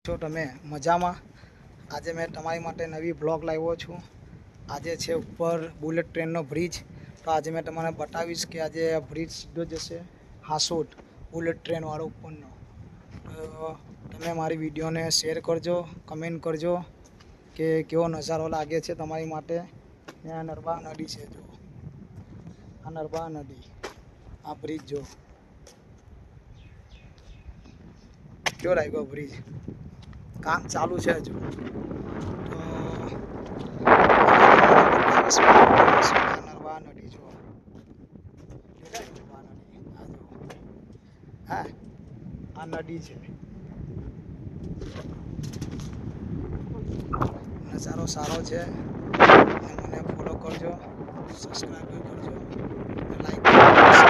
છો તમે મજામાં? આજે મેં તમારી માટે નવી બ્લોગ લાવ્યો છું. આજે છે ઉપર બુલેટ ટ્રેનનો બ્રિજ. તો આજે મેં તમને બતાવીશ કે આજે બ્રિજ સીધો જશે હાસોટ, બુલેટ ટ્રેનવાળો ઉપરનો. તો તમે મારી વિડીયોને શેર કરજો, કમેન્ટ કરજો કે કેવો નજારો લાગે છે તમારી માટે. આ નર્મદા નદી છે, જો આ નર્મદા નદી, આ બ્રિજ જો કેવો લાગ્યો બ્રિજ. કામ ચાલુ છે હજુ. તો નર્મદા નદી જો, હા આ નદી છે. નજારો સારો છે. મને ફોલો કરજો, સબસ્ક્રાઈબ કરજો, લાઈક કરજો.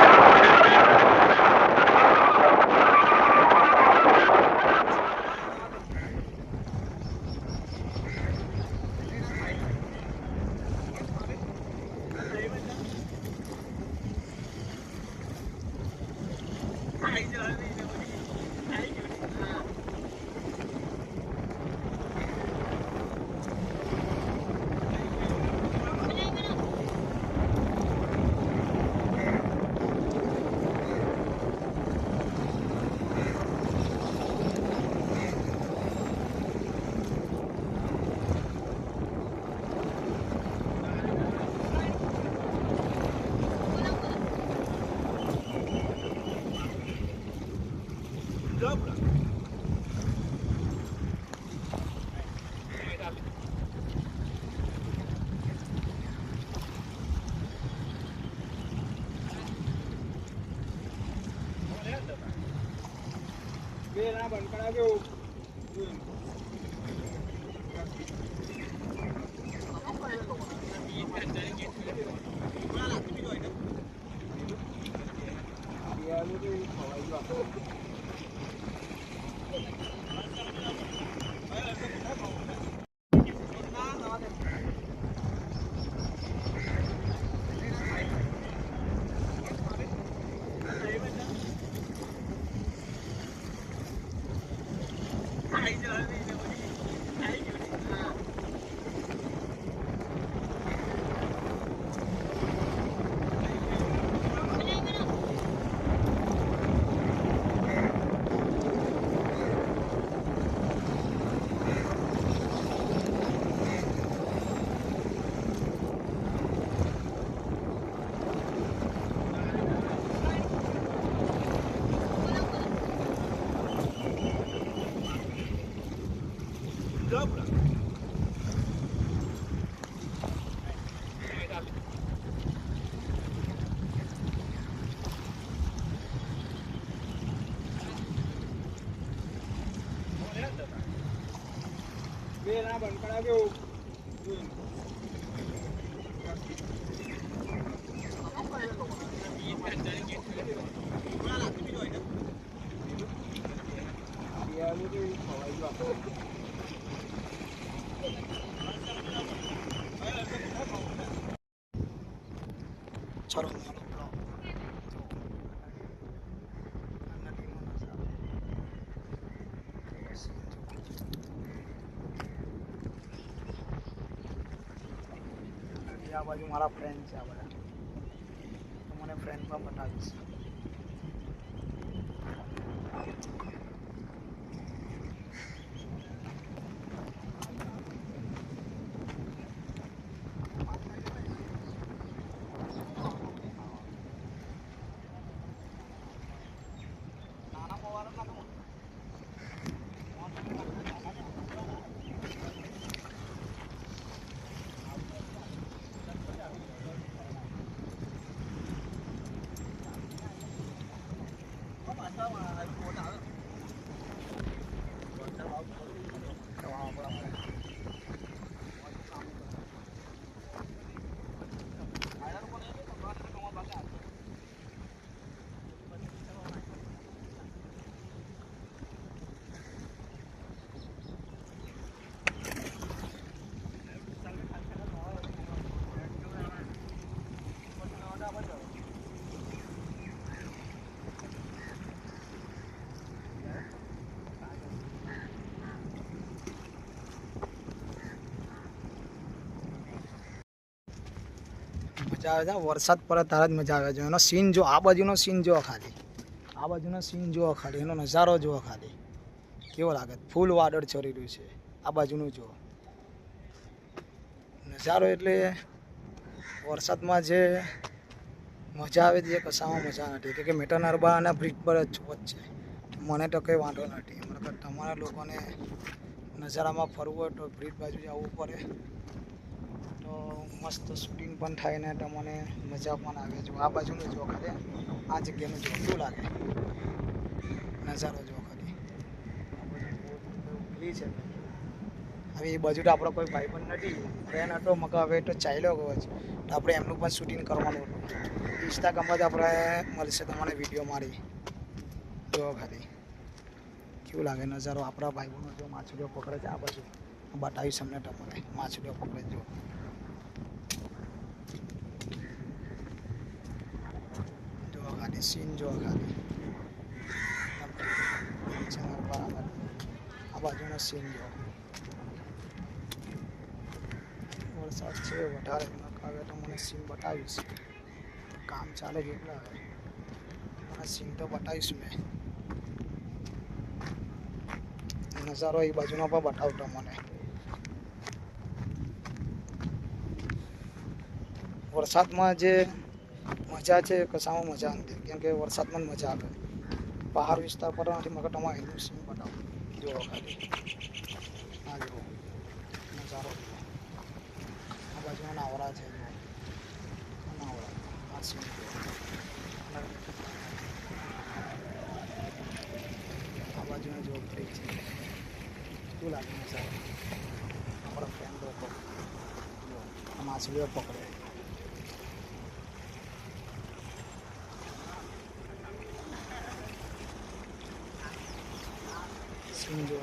બેના બંકડા કેવું બેના બંકડા કેવું ચલો આ બાજુ મારા ફ્રેન્ડ છે, આ બધા તો મને ફ્રેન્ડ પણ બતાવીશ. મજા આવે છે વરસાદ પડે ત્યારે જ મજા આવે છે એનો સીન જો આ બાજુનો સીન જુઓ ખાલી આ બાજુનો સીન જુઓ ખાલી એનો નજારો જુઓ ખાલી કેવો લાગે ફૂલ વાદળ ચડી રહ્યું છે આ બાજુનું જુઓ નજારો એટલે વરસાદમાં જે મજા આવે છે એ કશામાં મજા નથી કે મેટર નર્મદાના બ્રિજ પર જ છે મને તો કંઈ વાંધો નથી મતલબ તમારા લોકોને નજારામાં ફરવું હોય તો બ્રિજ બાજુ જવું પડે તો મસ્ત શૂટિંગ પણ થાય ને તમને મજા પણ આવે જો આ બાજુનું જો ખાલી આ જગ્યાનું જો કેવું લાગે નજારો જો ખાલી ઉભરી છે હવે એ બાજુ તો આપણો કોઈ ભાઈ પણ નથી ફ્રેન્ડ હતો મકા હવે તો ચાલ્યો ગયો છે તો આપણે એમનું પણ શૂટિંગ કરવાનું હતું ઇન્સ્ટાગ્રામમાં જ આપણે મળશે તમને વિડીયો મારી જો ખાલી કેવું લાગે નજારો આપણા ભાઈ બહેનો જો માછલીઓ પકડે છે આ બાજુ બતાવીશ અમને તમને માછલીઓ પકડે જો ખાલી સીન જો ખાલી આ બાજુનો સીન જો વરસાદ છે વધારે આવે તો મને સીન બતાવીશ કામ ચાલે છે એટલે હવે મને સીન તો બતાવીશ મેં નજારો એ બાજુનો પણ બતાવતો મને વરસાદમાં જે મજા છે કશામાં મજા નથી કેમ કે વરસાદમાં જ મજા આવે પહાડ વિસ્તાર પર નથી મગર તમારે એનું સીન બતાવો જુઓ ખાલી આ જુઓ નજારો આ બાજુના નાવરા છે નાવરા આ સીન આ બાજુના જો બ્રિજ છે શું લાગે નજારો આપણા ફ્રેન્ડ લોકો માછલીઓ પકડે સીન જો